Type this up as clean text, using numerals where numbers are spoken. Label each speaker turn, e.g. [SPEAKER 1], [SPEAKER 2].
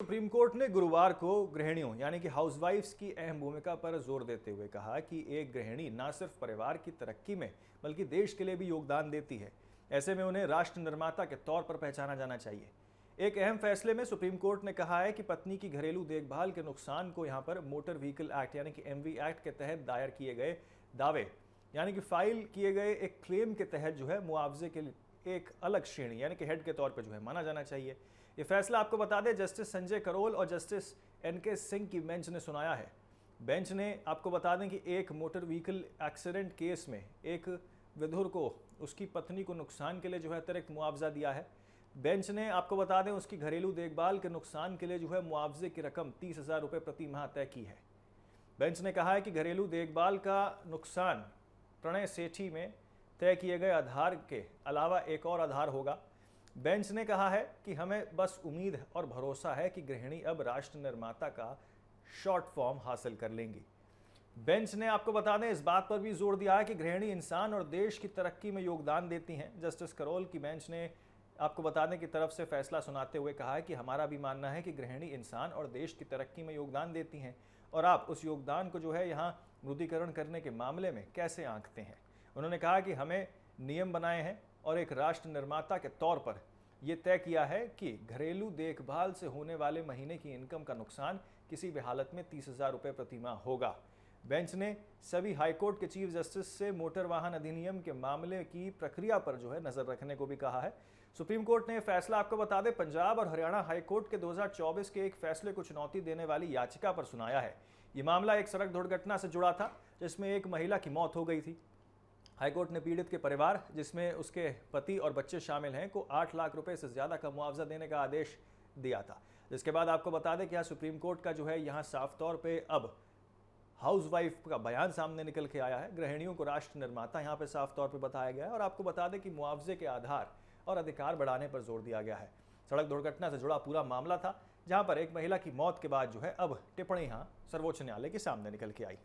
[SPEAKER 1] Supreme court ने गुरुवार को गृहिणियों यानी कि हाउसवाइफ्स की अहम भूमिका पर जोर देते हुए कहा कि एक गृहिणी न सिर्फ परिवार की तरक्की में बल्कि देश के लिए भी योगदान देती है। ऐसे में उन्हें राष्ट्र निर्माता के तौर पर पहचाना जाना चाहिए। एक अहम फैसले में सुप्रीम कोर्ट ने कहा है कि पत्नी की घरेलू देखभाल के नुकसान को यहां पर मोटर व्हीकल एक्ट यानी कि एमवी एक्ट के तहत दायर किए गए दावे यानी कि फाइल किए गए एक क्लेम के तहत मुआवजे के लिए एक अलग श्रेणी यानी कि हेड के तौर पर माना जाना चाहिए। ये फैसला आपको बता दें जस्टिस संजय करोल और जस्टिस एनके सिंह की बेंच ने सुनाया है। बेंच ने आपको बता दें कि एक मोटर व्हीकल एक्सीडेंट केस में एक विधुर को उसकी पत्नी को नुकसान के लिए अतिरिक्त मुआवजा दिया है। बेंच ने आपको बता दें उसकी घरेलू देखभाल के नुकसान के लिए मुआवजे की रकम 30,000 रुपये प्रति माह तय की है। बेंच ने कहा है कि घरेलू देखभाल का नुकसान प्रणय सेठी में तय किए गए आधार के अलावा एक और आधार होगा। बेंच ने कहा है कि हमें बस उम्मीद और भरोसा है कि गृहिणी अब राष्ट्र निर्माता का शॉर्ट फॉर्म हासिल कर लेंगी। बेंच ने आपको बता दें इस बात पर भी जोर दिया है कि गृहिणी इंसान और देश की तरक्की में योगदान देती हैं। जस्टिस करोल की बेंच ने आपको बता दें की तरफ से फैसला सुनाते हुए कहा है कि हमारा भी मानना है कि गृहिणी इंसान और देश की तरक्की में योगदान देती हैं और आप उस योगदान को यहाँ विमुद्रीकरण करने के मामले में कैसे आंकते हैं। उन्होंने कहा कि हमें नियम बनाए हैं और एक राष्ट्र निर्माता के तौर पर यह तय किया है कि घरेलू देखभाल से होने वाले महीने की इनकम का नुकसान किसी भी हालत में 30,000 रुपये प्रति माह होगा। बेंच ने सभी हाईकोर्ट के चीफ जस्टिस से मोटर वाहन अधिनियम के मामले की प्रक्रिया पर नजर रखने को भी कहा है। सुप्रीम कोर्ट ने यह फैसला आपको बता दें पंजाब और हरियाणा हाईकोर्ट के 2024 के एक फैसले को चुनौती देने वाली याचिका पर सुनाया है। ये मामला एक सड़क दुर्घटना से जुड़ा था जिसमें एक महिला की मौत हो गई थी। हाईकोर्ट ने पीड़ित के परिवार जिसमें उसके पति और बच्चे शामिल हैं को 8 लाख रुपए से ज्यादा का मुआवजा देने का आदेश दिया था। जिसके बाद आपको बता दें कि यहाँ सुप्रीम कोर्ट का यहाँ साफ तौर पे अब हाउसवाइफ का बयान सामने निकल के आया है। गृहिणियों को राष्ट्र निर्माता यहाँ पे साफ तौर पे बताया गया है और आपको बता दें कि मुआवजे के आधार और अधिकार बढ़ाने पर जोर दिया गया है। सड़क दुर्घटना से जुड़ा पूरा मामला था जहाँ पर एक महिला की मौत के बाद अब टिप्पणी यहाँ सर्वोच्च न्यायालय के सामने निकल के आई।